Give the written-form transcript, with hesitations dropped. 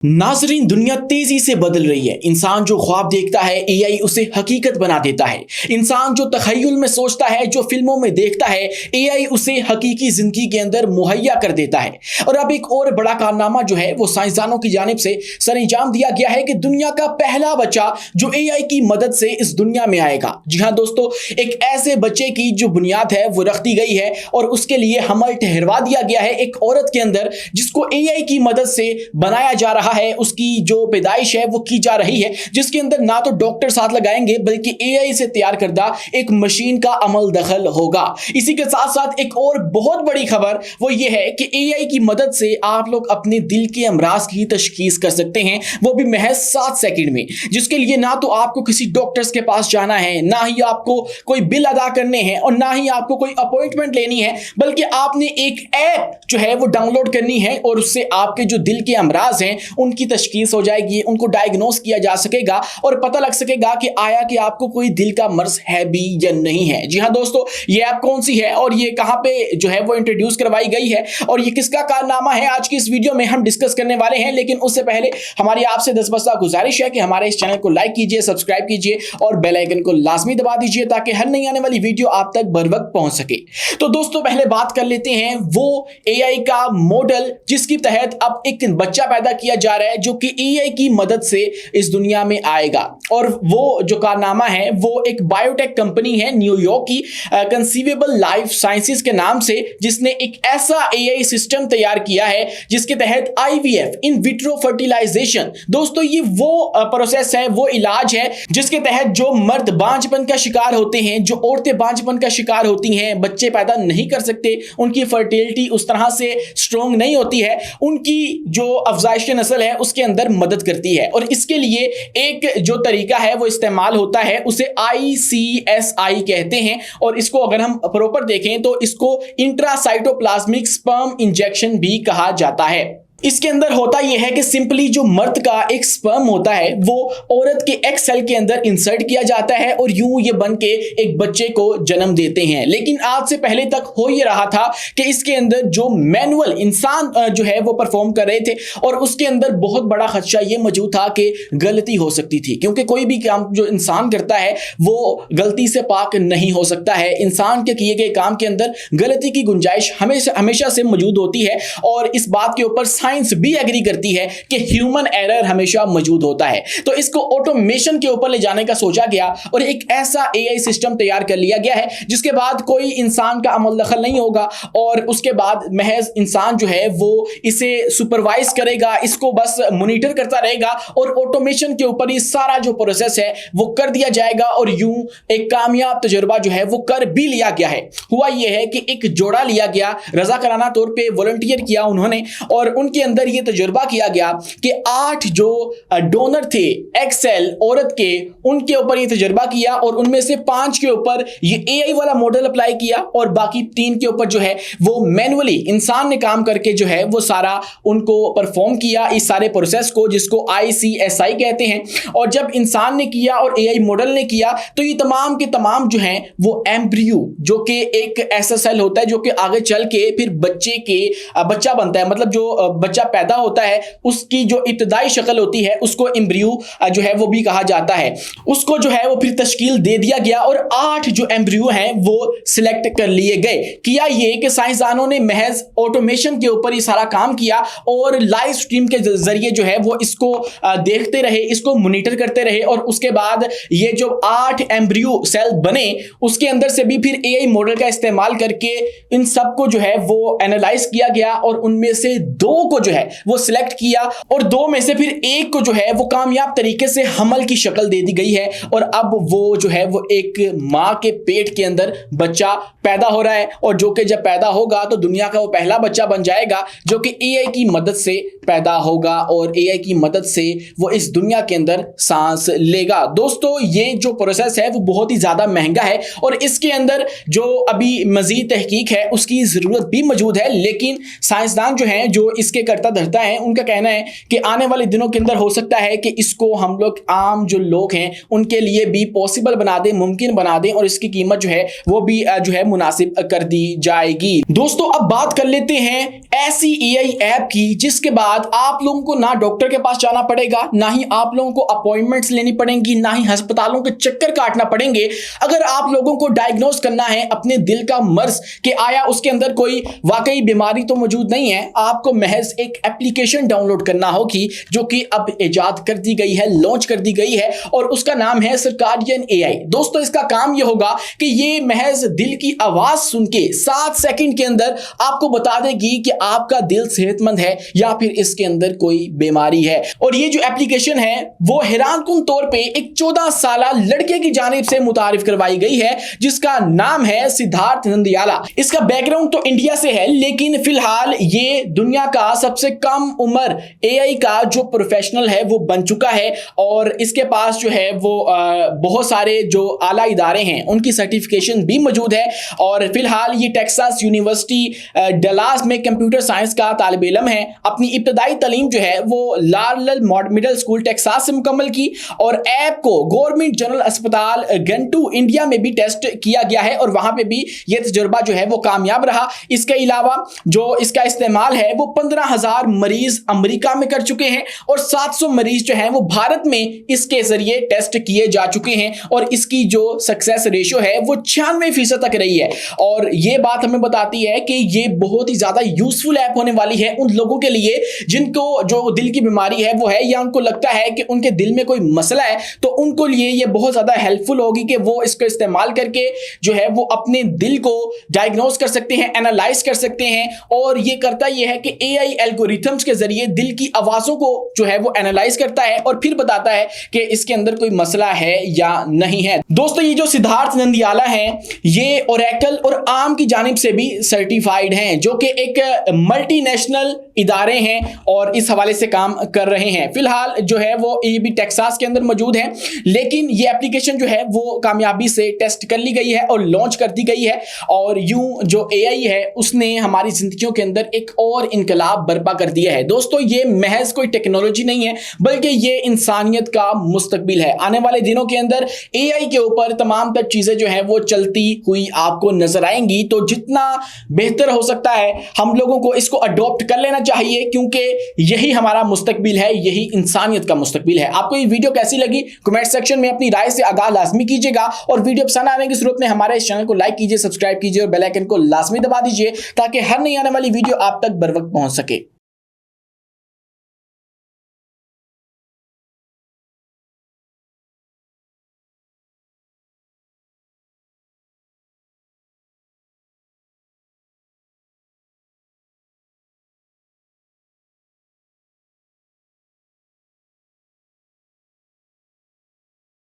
नाजरीन, दुनिया तेजी से बदल रही है। इंसान जो ख्वाब देखता है एआई उसे हकीकत बना देता है। इंसान जो तखय्युल में सोचता है, जो फिल्मों में देखता है, एआई उसे हकीकी जिंदगी के अंदर मुहैया कर देता है। और अब एक और बड़ा कारनामा जो है वो साइंसदानों की जानिब से सरंजाम दिया गया है कि दुनिया का पहला बच्चा जो एआई की मदद से इस दुनिया में आएगा। जी हाँ दोस्तों, एक ऐसे बच्चे की जो बुनियाद है वो रख दी गई है और उसके लिए हमल ठहरवा दिया गया है एक औरत के अंदर, जिसको एआई की मदद से बनाया जा रहा है। उसकी जो पैदाइश है वो की जा रही है, जिसके अंदर ना तो डॉक्टर साथ लगाएंगे बल्कि एआई से तैयार करदा एक मशीन का अमल दखल होगा। इसी के साथ साथ एक और बहुत बड़ी खबर वो ये है कि एआई की मदद से आप लोग अपने दिल के अमराज की तशखीस कर सकते हैं, वो भी महज 7 सेकंड में। जिसके लिए ना तो आपको किसी डॉक्टर्स के पास जाना है, ना ही आपको कोई बिल अदा करने हैं और ना ही आपको कोई अपॉइंटमेंट लेनी है, बल्कि आपने एक ऐप जो है वो डाउनलोड करनी है और उससे आपके जो दिल के अमराज हैं उनकी तशखीस हो जाएगी, उनको डायग्नोस किया जा सकेगा और पता लग सकेगा कि आया कि आपको कोई दिल का मर्ज है भी या नहीं है। जी हाँ दोस्तों, ये ऐप कौन सी है और ये कहां पे जो है वो इंट्रोड्यूस करवाई गई है और ये किसका कारनामा है, आज की इस वीडियो में हम डिस्कस करने वाले हैं। लेकिन उससे पहले हमारी आपसे 10 बस्ता गुजारिश है कि हमारे इस चैनल को लाइक कीजिए, सब्सक्राइब कीजिए और बेल आइकन को लाजमी दबा दीजिए ताकि हर नई आने वाली वीडियो आप तक बर वक्त पहुंच सके। तो दोस्तों, पहले बात कर लेते हैं वो एआई का मॉडल जिसके तहत अब एक बच्चा पैदा किया जा रहा है जो कि एआई की मदद से इस दुनिया में आएगा। और वो जो कारनामा है वो एक बायोटेक कंपनी है न्यूयॉर्क की, कंसीवेबल लाइफ साइंसेस के नाम से, जिसने एक ऐसा एआई सिस्टम तैयार किया है जिसके तहत आईवीएफ, इन विट्रो फर्टिलाइजेशन, दोस्तों ये वो प्रोसेस है, वो इलाज है जिसके तहत जो मर्द बांझपन का शिकार होते हैं, जो औरतें बांझपन का शिकार होती हैं, बच्चे पैदा नहीं कर सकते, उनकी फर्टिलिटी उस तरह से स्ट्रॉन्ग नहीं होती है, उनकी जो अफजाइश नस्ल है उसके अंदर मदद करती है। और इसके लिए एक जो तरीका है वो इस्तेमाल होता है, उसे ICSI कहते हैं। और इसको अगर हम प्रॉपर देखें तो इसको इंट्रासाइटोप्लाज्मिक स्पर्म इंजेक्शन भी कहा जाता है। इसके अंदर होता यह है कि सिंपली जो मर्द का एक स्पर्म होता है वो औरत के एग सेल के अंदर इंसर्ट किया जाता है और यूं ये बन के एक बच्चे को जन्म देते हैं। लेकिन आज से पहले तक हो ये रहा था कि इसके अंदर जो मैनुअल इंसान जो है वो परफॉर्म कर रहे थे और उसके अंदर बहुत बड़ा खदशा ये मौजूद था कि गलती हो सकती थी, क्योंकि कोई भी काम जो इंसान करता है वो गलती से पाक नहीं हो सकता है। इंसान के किए गए काम के अंदर गलती की गुंजाइश हमेशा से मौजूद होती है और इस बात के ऊपर साइंस भी एग्री करती है कि ह्यूमन एरर हमेशा मौजूद होता है। तो इसको ऑटोमेशन के ऊपर ले जाने का सोचा गया और एक ऐसा एआई सिस्टम तैयार कर लिया गया है जिसके बाद कोई इंसान का अमल दखल नहीं होगा और उसके बाद महज इंसान जो है वो इसे सुपरवाइज करेगा, इसको बस मॉनिटर करता रहेगा और ऑटोमेशन के ऊपर ये सारा जो प्रोसेस है वो कर दिया जाएगा और यूं एक कामयाब तजुर्बा जो है वो कर भी लिया गया है। हुआ यह है कि एक जोड़ा लिया गया, रजाकाराना तौर पे वॉलंटियर किया उन्होंने और उनके अंदर यह तजुर्बा किया गया कि 8 जो डोनर थे एक्सेल औरत के, उनके ऊपर यह तजुर्बा किया और उनमें से 5 के ऊपर ये एआई वाला मॉडल अप्लाई किया और बाकी 3 के ऊपर जो है वो मैनुअली इंसान ने काम करके जो है वो सारा उनको परफॉर्म किया, इस सारे प्रोसेस को, जिसको ICSI कहते हैं। और जब इंसान ने किया और एआई मॉडल ने किया तो ये तमाम के तमाम जो हैं वो एम्ब्रियो, जो कि एक ऐसा सेल होता है जो कि आगे चल के फिर बच्चा बनता है, मतलब जो बच्चा पैदा होता है उसकी जो इब्तदाई शक्ल होती है उसको एम्ब्रियो जो है वो भी कहा जाता है। उसको जो है वो फिर तश्कील दे दिया गया और 8 जो एम्ब्रियो हैं वो सिलेक्ट कर लिए गए। किया ये कि साइंसदानों ने महज ऑटोमेशन के ऊपर ये सारा काम किया और लाइव स्ट्रीम के जरिए जो है वो इसको देखते रहे, इसको मॉनिटर करते रहे और उसके बाद ये जो 8 एम्ब्रियो सेल बने उसके अंदर से भी फिर एआई मॉडल का इस्तेमाल करके इन सबको जो है वो एनालाइज किया गया और उनमें से 2 को जो है वो सिलेक्ट किया और 2 में से फिर 1 को जो है वो कामयाब तरीके से हमल की शक्ल दे दी गई है और अब वो जो है वो एक मां के पेट के अंदर बच्चा पैदा हो रहा है और जो कि जब पैदा होगा तो दुनिया का वो पहला बच्चा बन जाएगा जो कि एआई की मदद से पैदा होगा और एआई की मदद से वो इस दुनिया के अंदर सांस लेगा। दोस्तों, ये जो प्रोसेस है वो बहुत ही ज्यादा महंगा है और इसके अंदर जो अभी मजीद तहकीक है उसकी जरूरत भी मौजूद है, लेकिन साइंसदान जो हैं जो इसके इसके कर्ता धर्ता हैं उनका कहना है कि आने वाले दिनों के अंदर हो सकता है कि इसको हम लोग आम जो लोग हैं उनके लिए भी पॉसिबल बना दें, मुमकिन बना दें और इसकी कीमत जो है वो भी जो है मुनासिब कर दी जाएगी। दोस्तों अब बात कर लेते हैं ऐसी एआई ऐप की जिसके बाद आप लोगों को ना डॉक्टर के पास जाना पड़ेगा, ना ही आप लोगों को अपॉइंटमेंट्स लेनी पड़ेंगी, ना ही अस्पतालों के चक्कर काटना पड़ेंगे। अगर आप लोगों को डायग्नोस करना है अपने दिल का मर्ज कि आया उसके अंदर कोई वाकई बीमारी तो मौजूद नहीं है, आपको महज एक एप्लीकेशन डाउनलोड करना होगी जो कि अब इजाद कर दी गई है, लॉन्च कर दी गई है और उसका नाम है सर्काडियन एआई। दोस्तों इसका काम यह होगा कि ये महज दिल की आवाज सुन के 7 सेकंड के अंदर आपको बता देगी कि आपका दिल सेहतमंद है या फिर इसके अंदर कोई बीमारी है। और ये जो एप्लीकेशन है वो हैरानकुन तौर पे एक 14 साल लड़के की जानिब से मुतारिफ करवाई गई है जिसका नाम है सिद्धार्थ नंदियाला। इसका बैकग्राउंड तो इंडिया से है लेकिन फिलहाल ये दुनिया का सबसे कम उम्र एआई का जो प्रोफेशनल है वो बन चुका है और इसके पास जो है वो बहुत सारे जो आला इदारे हैं उनकी सर्टिफिकेशन भी मौजूद है। और फिलहाल ये टेक्सास यूनिवर्सिटी डलास में कंप्यूटर साइंस का तालिब इल्म है। अपनी इब्तदाई तालीम जो है वो लारल मिडिल स्कूल टेक्सास से मुकम्मल की और ऐप को गवर्नमेंट जनरल अस्पताल गंटू इंडिया में भी टेस्ट किया गया है और वहां पे भी ये तजुर्बा जो है वो कामयाब रहा। इसके अलावा जो इसका इस्तेमाल है वो 15,000 मरीज अमेरिका में कर चुके हैं और 700 मरीज जो हैं वो भारत में इसके जरिए टेस्ट किए जा चुके हैं और इसकी जो सक्सेस रेशियो है वो 96% तक रही है। और ये बात हमें बताती है कि ये बहुत ही ज्यादा यूजफुल ऐप होने वाली है उन लोगों के लिए जिनको जो दिल की बीमारी है वो है या उनको लगता है कि उनके दिल में कोई मसला है, तो उनको लिए ये बहुत ज्यादा हेल्पफुल होगी कि वो इसको इस्तेमाल करके जो है वो अपने दिल को डायग्नोस कर सकते हैं, एनालाइज कर सकते हैं। और ये करता ये है कि एआई एल्गोरिथम्स के जरिए दिल की आवाजों को जो है वो एनालाइज करता है और फिर बताता है कि इसके अंदर कोई मसला है या नहीं है। दोस्तों ये जो सिद्धार्थ नंदियाला है ये ओरेकल और आर्म की जानिब से भी सर्टिफाइड हैं जो कि एक मल्टीनेशनल इदारे हैं और इस हवाले से काम कर रहे हैं। फिलहाल जो है वो ये भी टेक्सास के अंदर मौजूद है लेकिन ये एप्लीकेशन जो है वो कामयाबी से टेस्ट कर ली गई है और लॉन्च कर दी गई है। और यूं जो एआई है उसने हमारी जिंदगियों के अंदर एक और इनकलाब बर्पा कर दिया है। दोस्तों ये महज कोई टेक्नोलॉजी नहीं है बल्कि ये इंसानियत का मुस्तकबिल है। आने वाले दिनों के अंदर एआई के ऊपर तमाम तर चीजें जो है वो चलती हुई आपको नजर आएंगी, तो जितना बेहतर हो सकता है हम लोगों को इसको अडॉप्ट कर लेना चाहिए क्योंकि यही हमारा मुस्तकबिल है, यही इंसानियत का मुस्तकबिल है। आपको ये वीडियो कैसी लगी कमेंट सेक्शन में अपनी राय से आगाह लाजमी कीजिएगा और वीडियो पसंद आने की सूरत में हमारे इस चैनल को लाइक कीजिए, सब्सक्राइब कीजिए और बेल आइकन को लाजमी दबा दीजिए ताकि हर नई आने वाली वीडियो आप तक बर वक्त पहुंच सके।